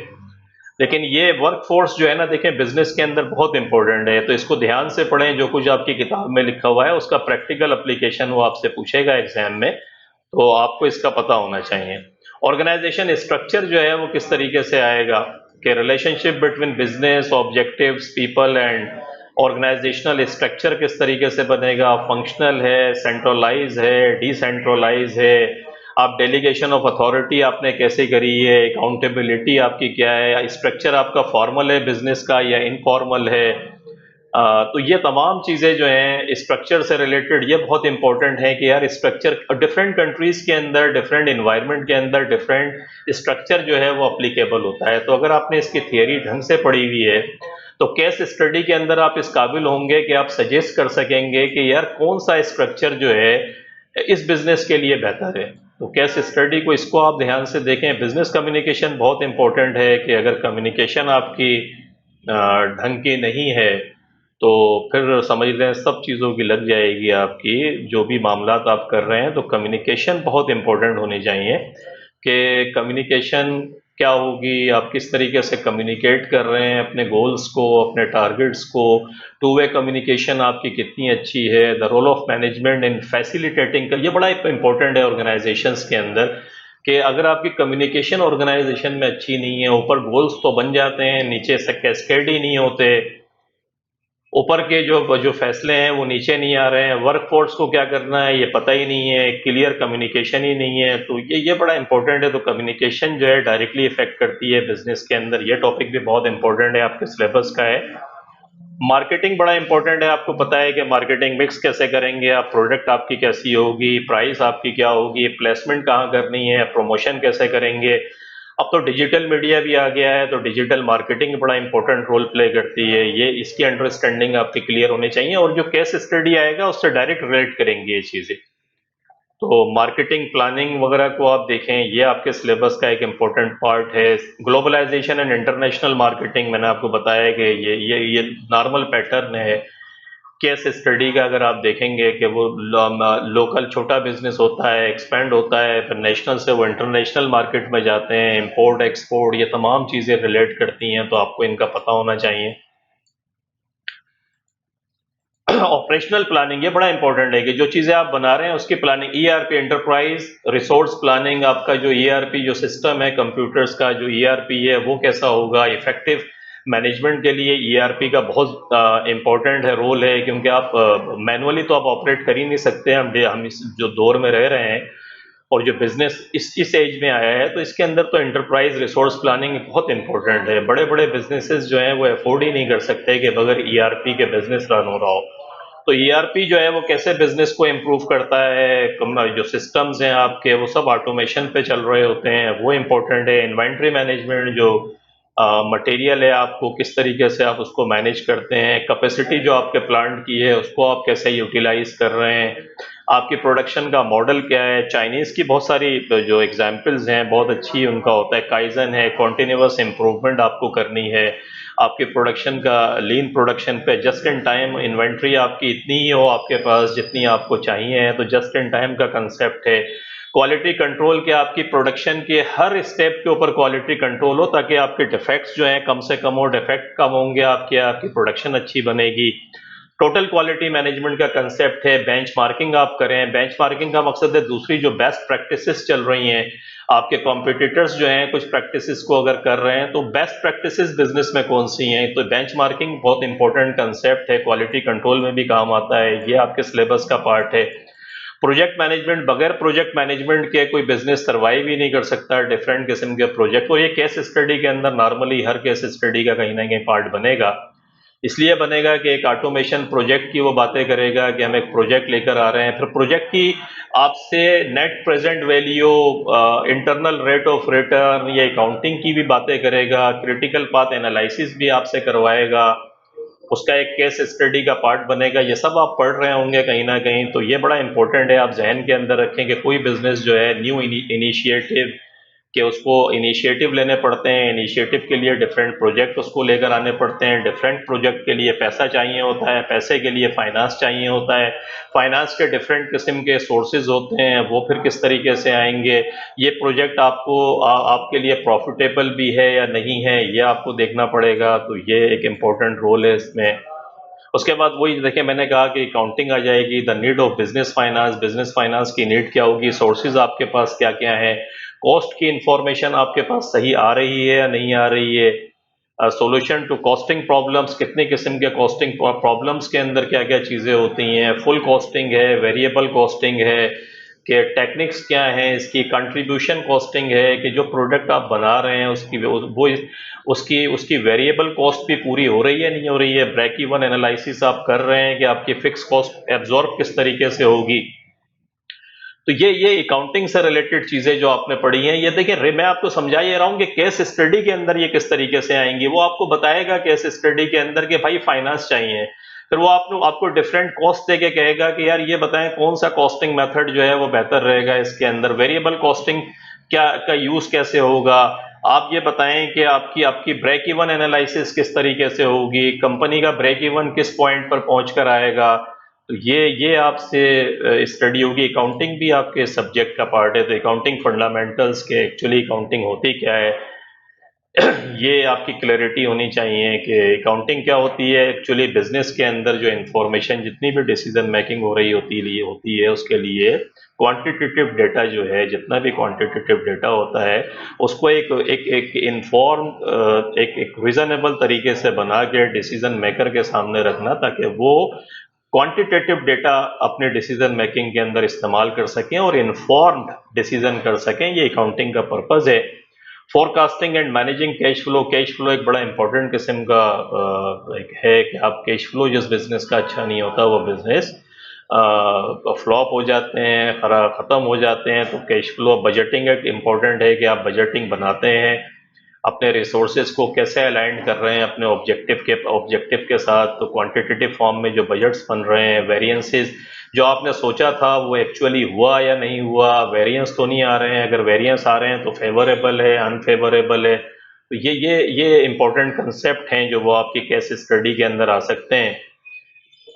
लेकिन ये वर्कफोर्स जो है ना, देखें बिजनेस के अंदर बहुत इंपॉर्टेंट है, तो इसको ध्यान से पढ़ें। जो कुछ आपकी किताब में लिखा हुआ है उसका प्रैक्टिकल एप्लीकेशन वो आपसे पूछेगा एग्जाम में, तो आपको इसका पता होना चाहिए। ऑर्गेनाइजेशन स्ट्रक्चर जो है वो किस तरीके से आएगा कि relationship between business objectives people and organisational structure किस तरीके से बनेगा, फंक्शनल है, सेंट्रलाइज है, डिसेंट्रलाइज है, आप डेलीगेशन ऑफ अथॉरिटी आपने कैसे करी है, अकाउंटेबिलिटी आपकी क्या है, स्ट्रक्चर आपका फॉर्मल है बिजनेस का या इनफॉर्मल है। तो ये तमाम चीज़ें जो हैं स्ट्रक्चर से रिलेटेड ये बहुत इंपॉर्टेंट है कि यार स्ट्रक्चर डिफरेंट कंट्रीज़ के अंदर, डिफरेंट इन्वायरमेंट के अंदर डिफरेंट स्ट्रक्चर जो है वो अप्लीकेबल होता है। तो अगर आपने इसकी थियरी ढंग से पढ़ी हुई है तो केस स्टडी के अंदर आप इस काबिल होंगे कि आप सजेस्ट कर सकेंगे कि यार कौन सा स्ट्रक्चर जो है इस बिजनेस के लिए बेहतर है। तो केस स्टडी को इसको आप ध्यान से देखें। बिजनेस कम्युनिकेशन बहुत इंपॉर्टेंट है कि अगर कम्युनिकेशन आपकी ढंग की नहीं है तो फिर समझ लें सब चीज़ों की लग जाएगी आपकी, जो भी मामलात आप कर रहे हैं। तो कम्युनिकेशन बहुत इंपॉर्टेंट होनी चाहिए कि कम्युनिकेशन क्या होगी, आप किस तरीके से कम्युनिकेट कर रहे हैं अपने गोल्स को, अपने टारगेट्स को, टू वे कम्युनिकेशन आपकी कितनी अच्छी है, the role of management in facilitating का ये बड़ा इंपॉर्टेंट है ऑर्गेनाइजेशंस के अंदर कि अगर आपकी कम्युनिकेशन ऑर्गेनाइजेशन में अच्छी नहीं है, ऊपर गोल्स तो बन जाते हैं, नीचे से कैस्केड ही नहीं होते, ऊपर के जो जो फैसले हैं वो नीचे नहीं आ रहे हैं, वर्क फोर्स को क्या करना है ये पता ही नहीं है, क्लियर कम्युनिकेशन ही नहीं है। तो ये बड़ा इंपॉर्टेंट है। तो कम्युनिकेशन जो है डायरेक्टली इफेक्ट करती है बिजनेस के अंदर। ये टॉपिक भी बहुत इंपॉर्टेंट है, आपके सिलेबस का है। मार्केटिंग बड़ा इंपॉर्टेंट है। आपको पता है कि मार्केटिंग मिक्स कैसे करेंगे आप, प्रोडक्ट आपकी कैसी होगी, प्राइस आपकी क्या होगी, प्लेसमेंट कहाँ करनी है, प्रमोशन कैसे करेंगे। अब तो डिजिटल मीडिया भी आ गया है तो डिजिटल मार्केटिंग बड़ा इंपॉर्टेंट रोल प्ले करती है। ये इसकी अंडरस्टैंडिंग आपकी क्लियर होनी चाहिए और जो केस स्टडी आएगा उससे डायरेक्ट रिलेट करेंगे ये चीज़ें। तो मार्केटिंग प्लानिंग वगैरह को आप देखें, ये आपके सिलेबस का एक इम्पोर्टेंट पार्ट है। ग्लोबलाइजेशन एंड इंटरनेशनल मार्केटिंग मैंने आपको बताया कि ये नॉर्मल पैटर्न है केस स्टडी का। अगर आप देखेंगे कि वो लोकल छोटा बिजनेस होता है, एक्सपेंड होता है, फिर नेशनल से वो इंटरनेशनल मार्केट में जाते हैं, इंपोर्ट एक्सपोर्ट, ये तमाम चीज़ें रिलेट करती हैं, तो आपको इनका पता होना चाहिए। ऑपरेशनल प्लानिंग ये बड़ा इंपॉर्टेंट है कि जो चीज़ें आप बना रहे हैं उसकी planning, ERP enterprise resource planning, आपका जो ईआरपी जो सिस्टम है कंप्यूटर्स का, जो ईआरपी है वो कैसा होगा। इफेक्टिव मैनेजमेंट के लिए ईआरपी का बहुत इंपॉर्टेंट है, रोल है, क्योंकि आप मैनुअली तो आप ऑपरेट कर ही नहीं सकते। हम इस जो दौर में रह रहे हैं और जो बिजनेस इस एज में आया है तो इसके अंदर तो एंटरप्राइज रिसोर्स प्लानिंग बहुत इंपॉर्टेंट है। बड़े बड़े बिजनेसेस जो हैं वो अफोर्ड ही नहीं कर सकते कि बगैर ईआरपी के बिजनेस रन हो रहा हो। तो ईआरपी जो है वो कैसे बिजनेस को इम्प्रूव करता है, जो सिस्टम्स हैं आपके वो सब ऑटोमेशन पे चल रहे होते हैं, वो इम्पोर्टेंट है। इन्वेंट्री मैनेजमेंट, जो मटेरियल है आपको किस तरीके से आप उसको मैनेज करते हैं, कैपेसिटी जो आपके प्लांट की है उसको आप कैसे यूटिलाइज कर रहे हैं, आपकी प्रोडक्शन का मॉडल क्या है। चाइनीज़ की बहुत सारी जो एग्जांपल्स हैं बहुत अच्छी उनका होता है, काइजन है, कॉन्टिन्यूस इम्प्रूवमेंट आपको करनी है। आपके प्रोडक्शन का लीन प्रोडक्शन पे जस्ट इन टाइम इन्वेंट्री आपकी इतनी ही हो आपके पास जितनी आपको चाहिए है, तो जस्ट इन टाइम का कंसेप्ट है। क्वालिटी कंट्रोल के आपकी प्रोडक्शन के हर स्टेप के ऊपर क्वालिटी कंट्रोल हो ताकि आपके डिफेक्ट्स जो हैं कम से कम हो, डिफेक्ट कम होंगे आपके, आपकी प्रोडक्शन अच्छी बनेगी। टोटल क्वालिटी मैनेजमेंट का कंसेप्ट है। बेंचमार्किंग आप करें, बेंचमार्किंग का मकसद है दूसरी जो बेस्ट प्रैक्टिसेस चल रही हैं, आपके कॉम्पिटिटर्स जो हैं कुछ प्रैक्टिसेस को अगर कर रहे हैं तो बेस्ट प्रैक्टिसेस बिजनेस में कौन सी हैं। तो बेंचमार्किंग बहुत इंपॉर्टेंट कंसेप्ट है, क्वालिटी कंट्रोल में भी काम आता है, ये आपके सिलेबस का पार्ट है। प्रोजेक्ट मैनेजमेंट, बगैर प्रोजेक्ट मैनेजमेंट के कोई बिजनेस सर्वाइव ही नहीं कर सकता। डिफरेंट किस्म के प्रोजेक्ट, और ये केस स्टडी के अंदर नॉर्मली हर केस स्टडी का कहीं ना कहीं पार्ट बनेगा। इसलिए बनेगा कि एक ऑटोमेशन प्रोजेक्ट की वो बातें करेगा कि हम एक प्रोजेक्ट लेकर आ रहे हैं, फिर प्रोजेक्ट की आपसे net present value, internal rate of return, ये अकाउंटिंग की भी बातें करेगा, क्रिटिकल पाथ एनालिसिस भी आपसे करवाएगा, उसका एक केस स्टडी का पार्ट बनेगा। ये सब आप पढ़ रहे होंगे कहीं ना कहीं, तो ये बड़ा इंपॉर्टेंट है, आप जहन के अंदर रखें कि कोई बिजनेस जो है न्यू इनिशिएटिव कि उसको इनिशिएटिव लेने पड़ते हैं, इनिशिएटिव के लिए डिफरेंट प्रोजेक्ट उसको लेकर आने पड़ते हैं, डिफरेंट प्रोजेक्ट के लिए पैसा चाहिए होता है, पैसे के लिए फाइनेंस चाहिए होता है, फाइनेंस के डिफरेंट किस्म के सोर्सेज होते हैं, वो फिर किस तरीके से आएंगे, ये प्रोजेक्ट आपके लिए प्रॉफिटेबल भी है या नहीं है, ये आपको देखना पड़ेगा। तो ये एक इम्पोर्टेंट रोल है इसमें। उसके बाद वही देखिए, मैंने कहा कि अकाउंटिंग आ जाएगी, the need of business finance की नीड क्या होगी, सोर्सेज आपके पास क्या क्या है, कॉस्ट की इंफॉर्मेशन आपके पास सही आ रही है या नहीं आ रही है, सॉल्यूशन टू कॉस्टिंग प्रॉब्लम्स, कितने किस्म के कॉस्टिंग प्रॉब्लम्स के अंदर क्या क्या चीज़ें होती हैं, फुल कॉस्टिंग है, वेरिएबल कॉस्टिंग है, कि टेक्निक्स क्या हैं, इसकी कंट्रीब्यूशन कॉस्टिंग है कि जो प्रोडक्ट आप बना रहे हैं उसकी वो उसकी उसकी वेरिएबल कॉस्ट भी पूरी हो रही है नहीं हो रही है, ब्रेक इवन एनालिसिस आप कर रहे हैं कि आपकी फिक्स कॉस्ट एब्जॉर्ब किस तरीके से होगी। तो ये अकाउंटिंग से रिलेटेड चीजें जो आपने पढ़ी हैं, ये देखिए मैं आपको समझा ये रहा हूं कि केस स्टडी के अंदर ये किस तरीके से आएंगी। वो आपको बताएगा केस स्टडी के अंदर कि भाई फाइनेंस चाहिए, फिर वो आपको डिफरेंट कॉस्ट देके कहेगा कि यार ये बताएं कौन सा कॉस्टिंग मेथड जो है वो बेहतर रहेगा इसके अंदर, वेरिएबल कॉस्टिंग क्या का यूज कैसे होगा, आप ये बताएं कि आपकी आपकी ब्रेक इवन एनालिसिस किस तरीके से होगी, कंपनी का ब्रेक इवन किस पॉइंट पर पहुंच कर आएगा। तो ये आपसे स्टडी होगी। अकाउंटिंग भी आपके सब्जेक्ट का पार्ट है, तो अकाउंटिंग फंडामेंटल्स के एक्चुअली अकाउंटिंग होती क्या है ये आपकी क्लैरिटी होनी चाहिए कि अकाउंटिंग क्या होती है एक्चुअली। बिजनेस के अंदर जो इंफॉर्मेशन जितनी भी डिसीजन मेकिंग हो रही होती है उसके लिए क्वांटिटेटिव डेटा जो है, जितना भी क्वांटिटेटिव डेटा होता है उसको एक एक एक इन्फॉर्म एक रीजनेबल तरीके से बना के डिसीजन मेकर के सामने रखना, ताकि वो क्वांटिटेटिव डेटा अपने डिसीजन मेकिंग के अंदर इस्तेमाल कर सकें और इन्फॉर्म्ड डिसीजन कर सकें। ये अकाउंटिंग का पर्पज है। Forecasting and managing cash flow एक बड़ा इंपॉर्टेंट किस्म का एक है कि आप कैश फ्लो, जिस बिजनेस का अच्छा नहीं होता वो बिजनेस फ्लॉप हो जाते हैं, ख़त्म हो जाते हैं। तो कैश फ्लो बजटिंग एक इम्पॉर्टेंट है कि आप बजटिंग बनाते हैं, अपने रिसोर्सेज को कैसे अलाइन कर रहे हैं अपने ऑब्जेक्टिव के साथ। तो क्वांटिटेटिव फॉर्म में जो बजट्स बन रहे हैं, वेरिएंसेस जो आपने सोचा था वो एक्चुअली हुआ या नहीं हुआ, वेरिएंस तो नहीं आ रहे हैं, अगर वेरिएंस आ रहे हैं तो फेवरेबल है अनफेवरेबल है। तो ये इंपॉर्टेंट कंसेप्ट हैं जो वो आपकी केस स्टडी के अंदर आ सकते हैं।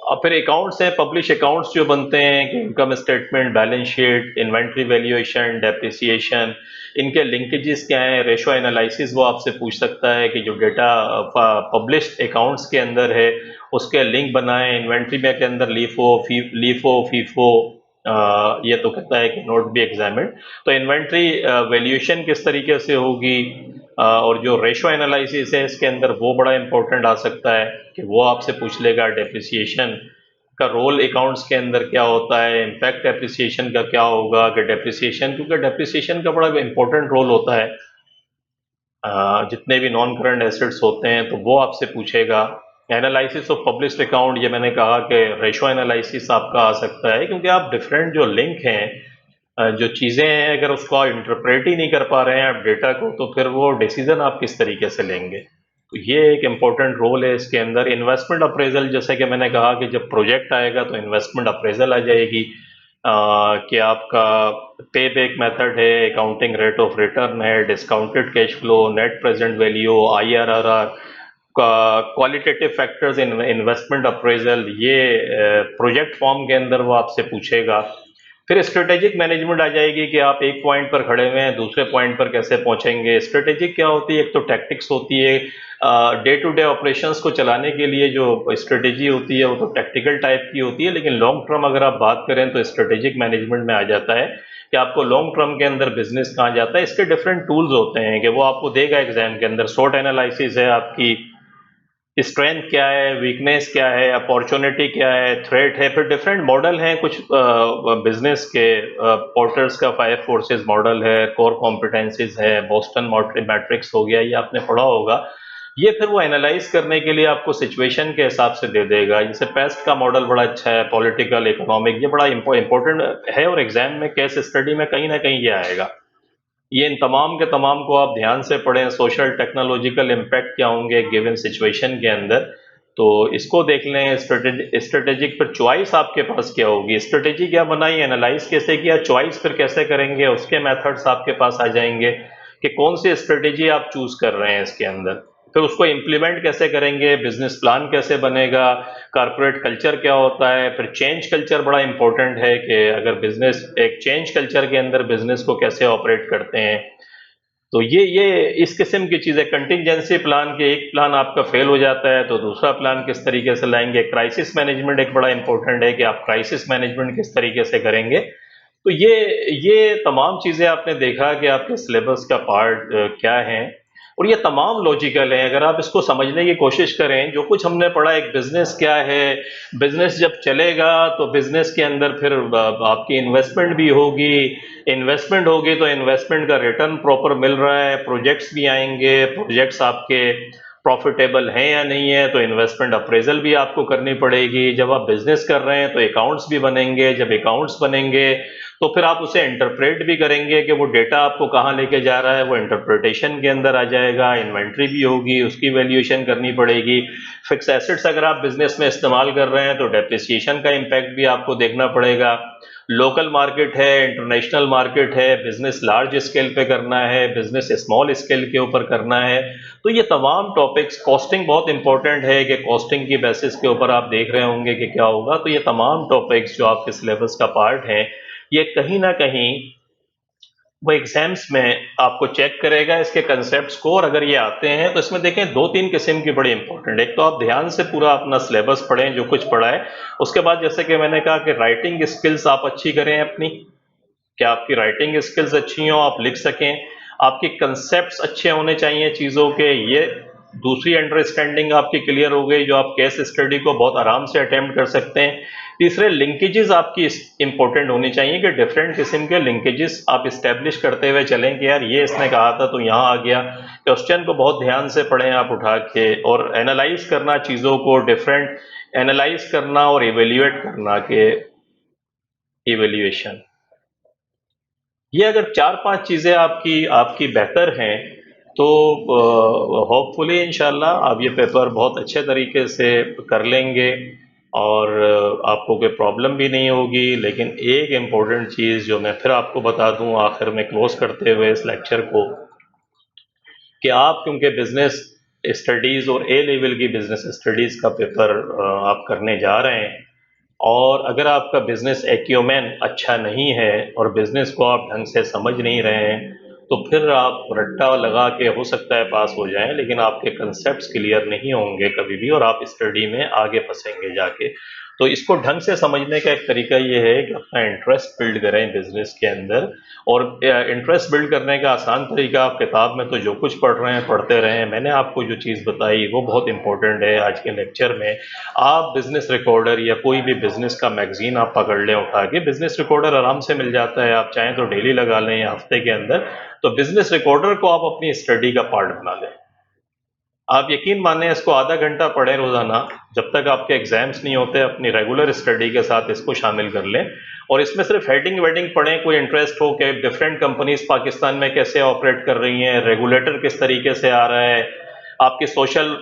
और फिर अकाउंट्स हैं, पब्लिश अकाउंट्स जो बनते हैं कि income statement, balance sheet, inventory valuation, depreciation, इनके लिंकेजेस क्या हैं, रेशो एनालिसिस वो आपसे पूछ सकता है कि जो डेटा पब्लिश्ड अकाउंट्स के अंदर है उसके लिंक बनाएं। इन्वेंट्री में के अंदर लीफो फीफो ये तो कहता है कि नोट बी एग्जामिन। तो इन्वेंट्री वैल्यूएशन किस तरीके से होगी, और जो रेशो एनालिसिस है इसके अंदर वो बड़ा इंपॉर्टेंट आ सकता है कि वो आपसे पूछ लेगा डेप्रिसिएशन का रोल अकाउंट्स के अंदर क्या होता है, इम्पैक्ट डेप्रिसिएशन का क्या होगा कि डेप्रिसिएशन, क्योंकि डेप्रिसिएशन का बड़ा इंपॉर्टेंट रोल होता है जितने भी नॉन करंट एसेट्स होते हैं, तो वो आपसे पूछेगा। एनालिसिस ऑफ पब्लिश्ड अकाउंट, ये मैंने कहा कि रेशो एनालिसिस आपका आ सकता है, क्योंकि आप डिफरेंट जो लिंक हैं जो चीज़ें हैं अगर उसको आप इंटरप्रेट ही नहीं कर पा रहे हैं आप डेटा को, तो फिर वो डिसीजन आप किस तरीके से लेंगे। तो ये एक इम्पोर्टेंट रोल है इसके अंदर। इन्वेस्टमेंट अप्रेजल, जैसे कि मैंने कहा कि जब प्रोजेक्ट आएगा तो इन्वेस्टमेंट अप्रेजल आ जाएगी कि आपका पे बैक मेथड है, अकाउंटिंग रेट ऑफ रिटर्न है, discounted cash flow, net present value, IRR, qualitative factors in investment appraisal, ये प्रोजेक्ट फॉर्म के अंदर वो आपसे पूछेगा। फिर स्ट्रेटेजिक मैनेजमेंट आ जाएगी कि आप एक पॉइंट पर खड़े हुए हैं, दूसरे पॉइंट पर कैसे पहुंचेंगे। स्ट्रेटेजिक क्या होती है, एक तो टैक्टिक्स होती है, डे टू डे ऑपरेशंस को चलाने के लिए जो स्ट्रेटेजी होती है वो तो टैक्टिकल टाइप की होती है, लेकिन लॉन्ग टर्म अगर आप बात करें तो स्ट्रेटेजिक मैनेजमेंट में आ जाता है कि आपको लॉन्ग टर्म के अंदर बिजनेस कहाँ जाता है। इसके डिफरेंट टूल्स होते हैं कि वो आपको देगा एग्जाम के अंदर। शॉर्ट एनालिसिस है, आपकी स्ट्रेंथ क्या है, वीकनेस क्या है, अपॉर्चुनिटी क्या है, थ्रेट है। फिर डिफरेंट मॉडल हैं कुछ बिजनेस के, पोर्टर्स का 5 फोर्सेस मॉडल है, कोर कॉम्पिटेंसीज है, बोस्टन मैट्रिक्स हो गया, ये आपने पढ़ा होगा। ये फिर वो एनालाइज करने के लिए आपको सिचुएशन के हिसाब से दे देगा। जैसे पेस्ट का मॉडल बड़ा अच्छा है, पॉलिटिकल इकोनॉमिक, ये बड़ा इंपॉर्टेंट है और एग्जाम में केस स्टडी में कहीं ना कहीं ये आएगा। ये इन तमाम के तमाम को आप ध्यान से पढ़ें। सोशल टेक्नोलॉजिकल इम्पैक्ट क्या होंगे गिवन सिचुएशन के अंदर, तो इसको देख लें। स्ट्रेटेजिक पर चॉइस आपके पास क्या होगी, स्ट्रेटेजी क्या बनाई, एनालाइज कैसे किया, चॉइस फिर कैसे करेंगे, उसके मेथड्स आपके पास आ जाएंगे कि कौन सी स्ट्रेटेजी आप चूज कर रहे हैं इसके अंदर। फिर उसको इम्प्लीमेंट कैसे करेंगे, बिजनेस प्लान कैसे बनेगा, कारपोरेट कल्चर क्या होता है। फिर चेंज कल्चर बड़ा इंपॉर्टेंट है कि अगर बिजनेस एक चेंज कल्चर के अंदर बिजनेस को कैसे ऑपरेट करते हैं। तो ये इस किस्म की चीज़ें, कंटिजेंसी प्लान के एक प्लान आपका फेल हो जाता है तो दूसरा प्लान किस तरीके से लाएंगे। क्राइसिस मैनेजमेंट एक बड़ा इंपॉर्टेंट है कि आप क्राइसिस मैनेजमेंट किस तरीके से करेंगे। तो ये तमाम चीज़ें आपने देखा कि आपके सिलेबस का पार्ट क्या है। और ये तमाम लॉजिकल है। अगर आप इसको समझने की कोशिश करें, जो कुछ हमने पढ़ा एक बिजनेस क्या है, बिजनेस जब चलेगा तो बिजनेस के अंदर फिर आपकी इन्वेस्टमेंट भी होगी, इन्वेस्टमेंट होगी तो इन्वेस्टमेंट का रिटर्न प्रॉपर मिल रहा है, प्रोजेक्ट्स भी आएंगे, प्रोजेक्ट्स आपके प्रॉफिटेबल हैं या नहीं है तो इन्वेस्टमेंट अप्रेजल भी आपको करनी पड़ेगी। जब आप बिजनेस कर रहे हैं तो अकाउंट्स भी बनेंगे, जब अकाउंट्स बनेंगे तो फिर आप उसे इंटरप्रेट भी करेंगे कि वो डेटा आपको कहाँ लेके जा रहा है, वो इंटरप्रिटेशन के अंदर आ जाएगा। इन्वेंट्री भी होगी, उसकी वैल्यूएशन करनी पड़ेगी। फिक्स एसेट्स अगर आप बिजनेस में इस्तेमाल कर रहे हैं तो डेप्रिसिएशन का इम्पैक्ट भी आपको देखना पड़ेगा। लोकल मार्केट है, इंटरनेशनल मार्केट है, बिजनेस लार्ज स्केल पे करना है, बिजनेस स्मॉल स्केल के ऊपर करना है। तो ये तमाम टॉपिक्स, कॉस्टिंग बहुत इंपॉर्टेंट है कि कॉस्टिंग की बेसिस के ऊपर आप देख रहे होंगे कि क्या होगा। तो ये तमाम टॉपिक्स जो आपके सिलेबस का पार्ट है, ये कहीं ना कहीं वो एग्जाम्स में आपको चेक करेगा इसके कंसेप्ट्स को। और अगर ये आते हैं तो इसमें देखें 2-3 किस्म की बड़ी इंपॉर्टेंट। एक तो आप ध्यान से पूरा अपना सिलेबस पढ़ें जो कुछ पढ़ा है, उसके बाद जैसे कि मैंने कहा कि राइटिंग स्किल्स आप अच्छी करें अपनी, कि आपकी राइटिंग स्किल्स अच्छी हों, आप लिख सकें, आपके कंसेप्ट्स अच्छे होने चाहिए चीज़ों के। ये दूसरी अंडरस्टैंडिंग आपकी क्लियर हो गई जो आप केस स्टडी को बहुत आराम से अटेम्प्ट कर सकते हैं। तीसरे, लिंकेजेस आपकी इंपॉर्टेंट होनी चाहिए कि डिफरेंट किस्म के लिंकेजेस आप इस्टेब्लिश करते हुए चलें कि यार ये इसने कहा था तो यहाँ आ गया। क्वेश्चन को बहुत ध्यान से पढ़ें आप उठा के, और एनालाइज करना चीज़ों को, डिफरेंट एनालाइज करना और इवेल्युएट करना के इवेल्युएशन। ये अगर 4-5 चीज़ें आपकी आपकी बेहतर हैं तो होपफुली इंशाल्लाह आप ये पेपर बहुत अच्छे तरीके से कर लेंगे और आपको कोई प्रॉब्लम भी नहीं होगी। लेकिन एक इम्पोर्टेंट चीज़ जो मैं फिर आपको बता दूं आखिर में क्लोज करते हुए इस लेक्चर को, कि आप क्योंकि बिज़नेस स्टडीज़ और ए लेवल की बिज़नेस स्टडीज़ का पेपर आप करने जा रहे हैं, और अगर आपका बिजनेस एक्यूमेन अच्छा नहीं है और बिजनेस को आप ढंग से समझ नहीं रहे हैं, तो फिर आप रट्टा लगा के हो सकता है पास हो जाएं, लेकिन आपके कंसेप्ट्स क्लियर नहीं होंगे कभी भी और आप स्टडी में आगे फंसेंगे जाके। तो इसको ढंग से समझने का एक तरीका ये है कि अपना इंटरेस्ट बिल्ड करें बिजनेस के अंदर। और इंटरेस्ट बिल्ड करने का आसान तरीका, आप किताब में तो जो कुछ पढ़ रहे हैं पढ़ते रहें। मैंने आपको जो चीज़ बताई वो बहुत इंपॉर्टेंट है आज के लेक्चर में। आप बिजनेस रिकॉर्डर या कोई भी बिजनेस का मैगजीन आप पकड़ लें उठा के, बिजनेस रिकॉर्डर आराम से मिल जाता है, आप चाहें तो डेली लगा लें या हफ्ते के अंदर। तो बिजनेस रिकॉर्डर को आप अपनी स्टडी का पार्ट बना लें। आप यकीन माने इसको आधा घंटा पढ़ें रोजाना, जब तक आपके एग्जाम्स नहीं होते अपनी रेगुलर स्टडी के साथ इसको शामिल कर लें। और इसमें सिर्फ हेडिंग वेडिंग पढ़ें, कोई इंटरेस्ट हो कि डिफरेंट कंपनीज पाकिस्तान में कैसे ऑपरेट कर रही हैं, रेगुलेटर किस तरीके से आ रहा है, आपकी सोशल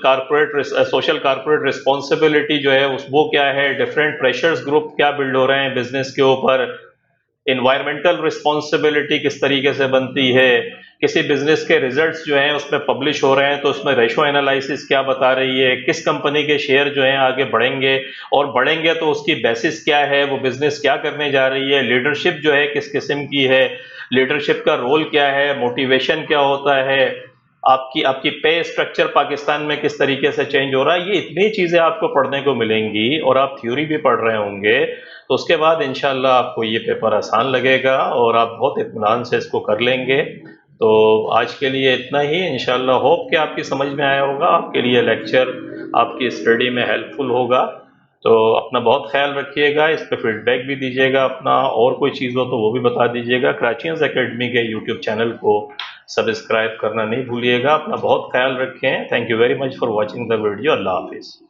कारपोरेट रिस्पॉन्सिबिलिटी जो है उस वो क्या है, डिफरेंट प्रेशर्स ग्रुप क्या बिल्ड हो रहे हैं बिजनेस के ऊपर, इन्वायरमेंटल रिस्पॉन्सिबिलिटी किस तरीके से बनती है, किसी बिजनेस के रिजल्ट्स जो हैं उसमें पब्लिश हो रहे हैं तो उसमें रेशो एनालिसिस क्या बता रही है, किस कंपनी के शेयर जो हैं आगे बढ़ेंगे, और बढ़ेंगे तो उसकी बेसिस क्या है, वो बिजनेस क्या करने जा रही है, लीडरशिप जो है किस किस्म की है, लीडरशिप का रोल क्या है, मोटिवेशन क्या होता है, आपकी आपकी पे स्ट्रक्चर पाकिस्तान में किस तरीके से चेंज हो रहा है। ये इतनी चीज़ें आपको पढ़ने को मिलेंगी और आप थ्योरी भी पढ़ रहे होंगे, तो उसके बाद इंशाल्लाह आपको ये पेपर आसान लगेगा और आप बहुत इत्मीनान से इसको कर लेंगे। तो आज के लिए इतना ही। इंशाल्लाह होप कि आपकी समझ में आया होगा, आपके लिए लेक्चर आपकी स्टडी में हेल्पफुल होगा। तो अपना बहुत ख्याल रखिएगा, इस पर फीडबैक भी दीजिएगा अपना, और कोई चीज़ हो तो वो भी बता दीजिएगा। कराचियंस एकेडमी के यूट्यूब चैनल को सब्सक्राइब करना नहीं भूलिएगा। अपना बहुत ख्याल रखें। Thank you very much for watching the video. अल्लाह हाफिज़।